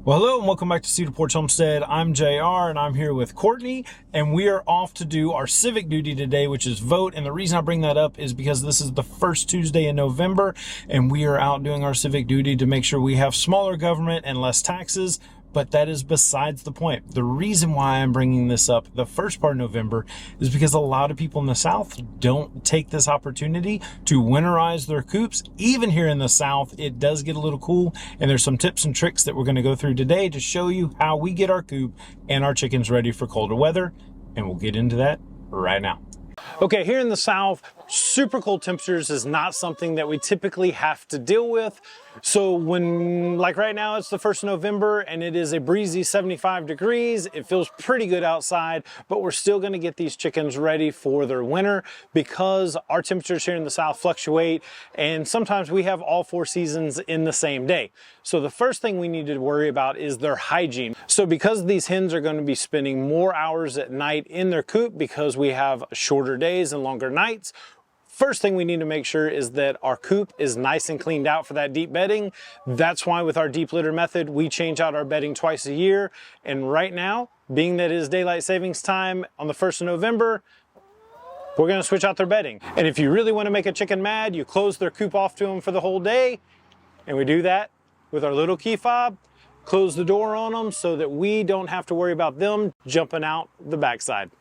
Well, hello and welcome back to Cedar Porch Homestead. I'm JR and I'm here with Courtney, and we are off to do our civic duty today, which is vote. And the reason I bring that up is because this is the first Tuesday in November and we are out doing our civic duty to make sure we have smaller government and less taxes. But that is besides the point. The reason why I'm bringing this up the first part of November is because a lot of people in the South don't take this opportunity to winterize their coops. Even here in the South, it does get a little cool, and there's some tips and tricks that we're going to go through today to show you how we get our coop and our chickens ready for colder weather, and we'll get into that right now. Okay, here in the South, super cold temperatures is not something that we typically have to deal with. So when, like right now, it's the 1st of November and it is a breezy 75 degrees, it feels pretty good outside, but we're still gonna get these chickens ready for their winter because our temperatures here in the South fluctuate, and sometimes we have all 4 seasons in the same day. So the first thing we need to worry about is their hygiene. So because these hens are gonna be spending more hours at night in their coop because we have shorter days and longer nights, first thing we need to make sure is that our coop is nice and cleaned out for that deep bedding. That's why with our deep litter method, we change out our bedding twice a year. And right now, being that it is daylight savings time on the 1st of November, we're gonna switch out their bedding. And if you really wanna make a chicken mad, you close their coop off to them for the whole day. And we do that with our little key fob, close the door on them so that we don't have to worry about them jumping out the backside.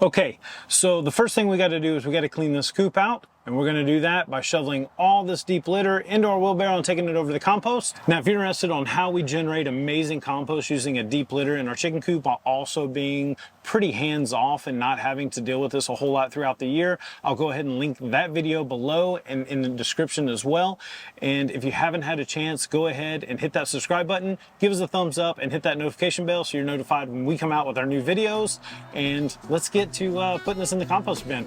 Okay, so the first thing we got to do is we got to clean this coop out, and we're going to do that by shoveling all this deep litter into our wheelbarrow and taking it over to the compost. Now, if you're interested on how we generate amazing compost using a deep litter in our chicken coop while also being pretty hands-off and not having to deal with this a whole lot throughout the year, I'll go ahead and link that video below and in the description as well. And if you haven't had a chance, go ahead and hit that subscribe button, give us a thumbs up, and hit that notification bell so you're notified when we come out with our new videos. And let's get to putting this in the compost bin.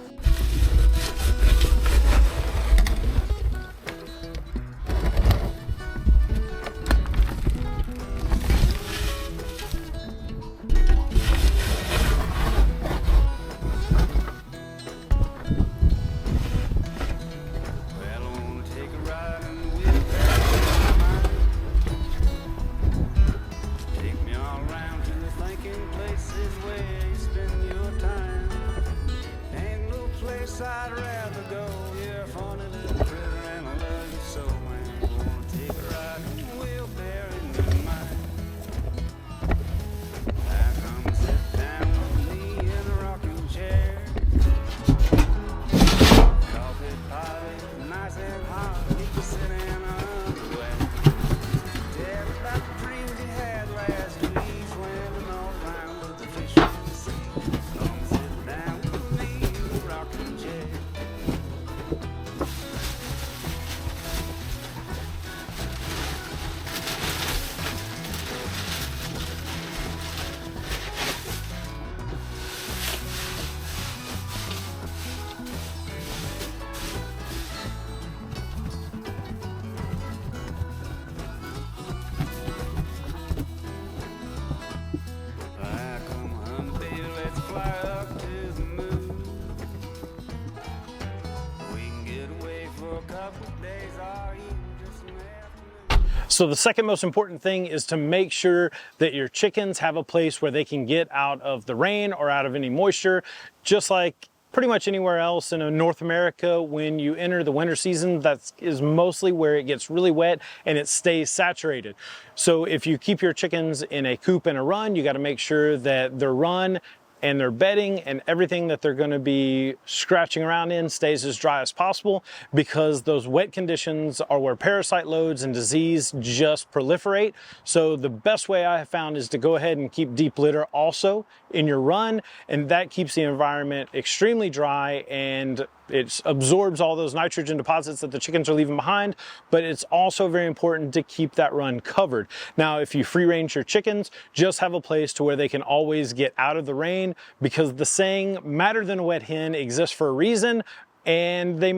I'd rather go, you're a funny little critter and I love you so, man. Wanna take a ride and we'll bear in your mind. I come sit down with me in a rocking chair. Coffee pot, nice and hot, you can sit in underwear. Tell about the dreams you had last week, swimming all around with the fish in the sea. Come sit down with me in a rocking chair. So the second most important thing is to make sure that your chickens have a place where they can get out of the rain or out of any moisture, just like pretty much anywhere else in North America. When you enter the winter season, that is mostly where it gets really wet and it stays saturated. So if you keep your chickens in a coop and a run, you got to make sure that their run and their bedding and everything that they're going to be scratching around in stays as dry as possible, because those wet conditions are where parasite loads and disease just proliferate. So the best way I have found is to go ahead and keep deep litter also in your run, and that keeps the environment extremely dry and it absorbs all those nitrogen deposits that the chickens are leaving behind, but it's also very important to keep that run covered. Now, if you free range your chickens, just have a place to where they can always get out of the rain, because the saying, madder than a wet hen, exists for a reason. And they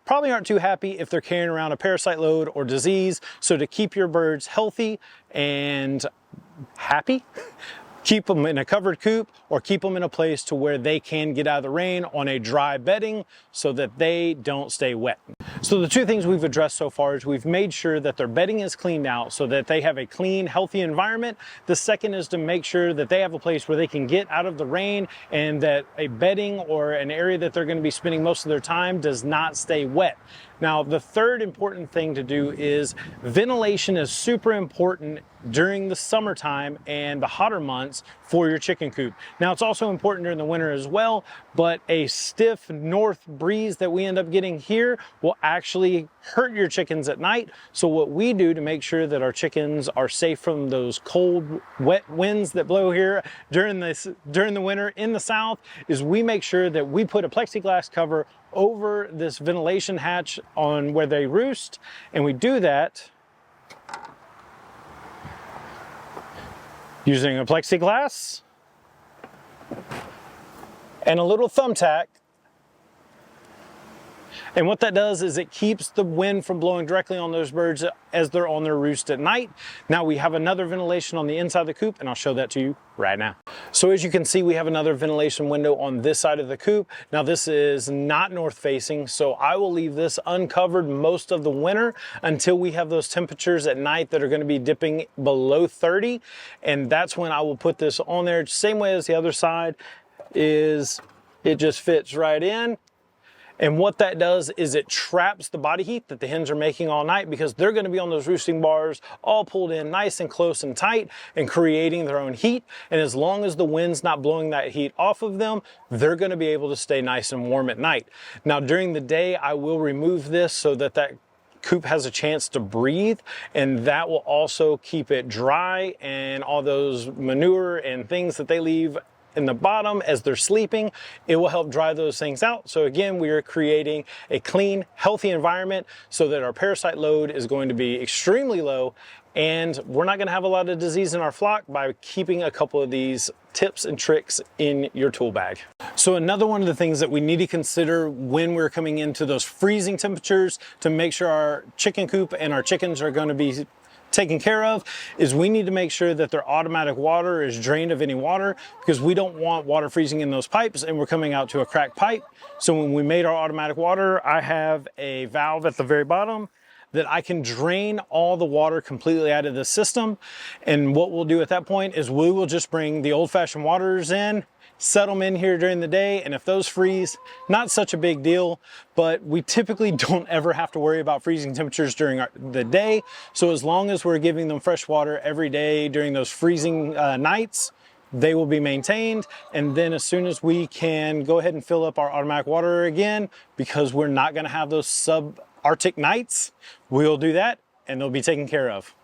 probably aren't too happy if they're carrying around a parasite load or disease. So to keep your birds healthy and happy, keep them in a covered coop or keep them in a place to where they can get out of the rain on a dry bedding so that they don't stay wet. So the two things we've addressed so far is we've made sure that their bedding is cleaned out so that they have a clean, healthy environment. The second is to make sure that they have a place where they can get out of the rain and that a bedding or an area that they're going to be spending most of their time does not stay wet. Now, the third important thing to do is ventilation is super important during the summertime and the hotter months for your chicken coop. Now, it's also important during the winter as well, but a stiff north breeze that we end up getting here will actually hurt your chickens at night. So what we do to make sure that our chickens are safe from those cold, wet winds that blow here during the winter in the south is we make sure that we put a plexiglass cover over this ventilation hatch on where they roost, and we do that using a plexiglass and a little thumbtack. And what that does is it keeps the wind from blowing directly on those birds as they're on their roost at night. Now we have another ventilation on the inside of the coop, and I'll show that to you right now. So as you can see, we have another ventilation window on this side of the coop. Now this is not north facing, so I will leave this uncovered most of the winter until we have those temperatures at night that are going to be dipping below 30. And that's when I will put this on there. Same way as the other side is it just fits right in. And what that does is it traps the body heat that the hens are making all night because they're going to be on those roosting bars all pulled in nice and close and tight and creating their own heat. And as long as the wind's not blowing that heat off of them, they're going to be able to stay nice and warm at night. Now during the day, I will remove this so that that coop has a chance to breathe, and that will also keep it dry and all those manure and things that they leave in the bottom as they're sleeping, it will help dry those things out. So again, we are creating a clean, healthy environment so that our parasite load is going to be extremely low, and we're not going to have a lot of disease in our flock by keeping a couple of these tips and tricks in your tool bag. So another one of the things that we need to consider when we're coming into those freezing temperatures to make sure our chicken coop and our chickens are going to be taken care of is we need to make sure that their automatic water is drained of any water, because we don't want water freezing in those pipes and we're coming out to a cracked pipe. So when we made our automatic water, I have a valve at the very bottom that I can drain all the water completely out of the system. And what we'll do at that point is we will just bring the old-fashioned waters in, set them in here during the day, and if those freeze, not such a big deal, but we typically don't ever have to worry about freezing temperatures during the day. So as long as we're giving them fresh water every day during those freezing nights, they will be maintained. And then as soon as we can go ahead and fill up our automatic water again, because we're not going to have those sub-Arctic nights, we'll do that and they'll be taken care of.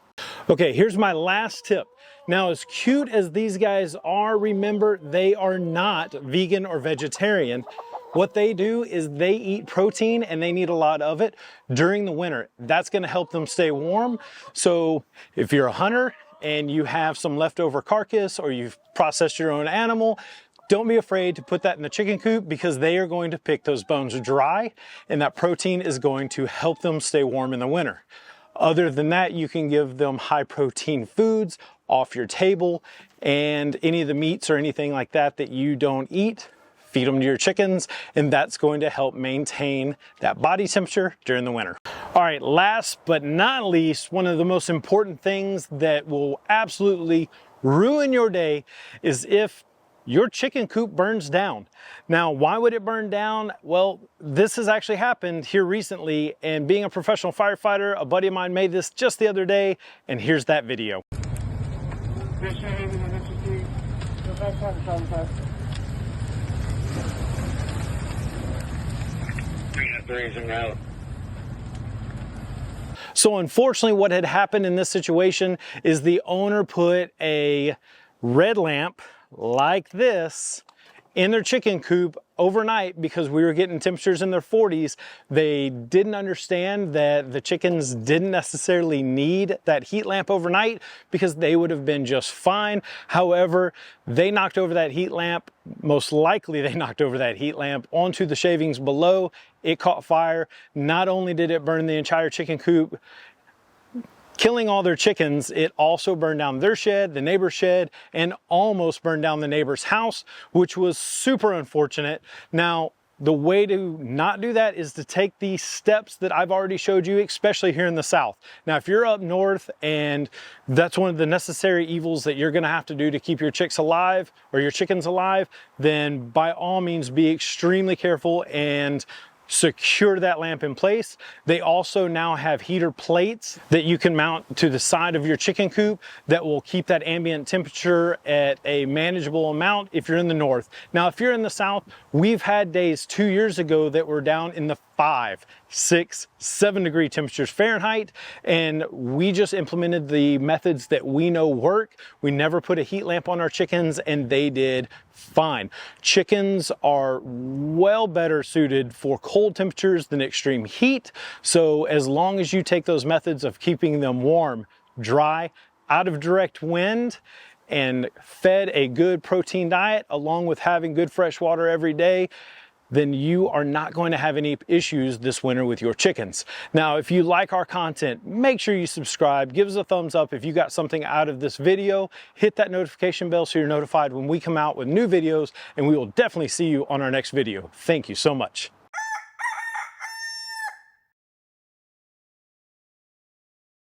Okay, here's my last tip. Now, as cute as these guys are, remember, they are not vegan or vegetarian. What they do is they eat protein, and they need a lot of it during the winter. That's going to help them stay warm. So if you're a hunter and you have some leftover carcass or you've processed your own animal, don't be afraid to put that in the chicken coop, because they are going to pick those bones dry, and that protein is going to help them stay warm in the winter. Other than that, you can give them high protein foods off your table, and any of the meats or anything like that that you don't eat, feed them to your chickens, and that's going to help maintain that body temperature during the winter. All right, last but not least, one of the most important things that will absolutely ruin your day is if your chicken coop burns down. Now, why would it burn down? Well, this has actually happened here recently, and being a professional firefighter, a buddy of mine made this just the other day, and here's that video. So unfortunately, what had happened in this situation is the owner put a red lamp like this in their chicken coop overnight because we were getting temperatures in their 40s. They didn't understand that the chickens didn't necessarily need that heat lamp overnight because they would have been just fine. However, they knocked over that heat lamp. Most likely they knocked over that heat lamp onto the shavings below. It caught fire. Not only did it burn the entire chicken coop, killing all their chickens, it also burned down their shed, the neighbor's shed, and almost burned down the neighbor's house, which was super unfortunate. Now, the way to not do that is to take these steps that I've already showed you, especially here in the South. Now, if you're up north and that's one of the necessary evils that you're gonna have to do to keep your chicks alive or your chickens alive, then by all means be extremely careful and secure that lamp in place. They also now have heater plates that you can mount to the side of your chicken coop that will keep that ambient temperature at a manageable amount if you're in the north. Now, if you're in the south, we've had days 2 years ago that were down in the 5, 6, 7 degree temperatures Fahrenheit, and we just implemented the methods that we know work. We never put a heat lamp on our chickens and they did fine. Chickens are well better suited for cold temperatures than extreme heat. So as long as you take those methods of keeping them warm, dry, out of direct wind, and fed a good protein diet along with having good fresh water every day, then you are not going to have any issues this winter with your chickens. Now, if you like our content, make sure you subscribe, give us a thumbs up if you got something out of this video, hit that notification bell so you're notified when we come out with new videos, and we will definitely see you on our next video. Thank you so much.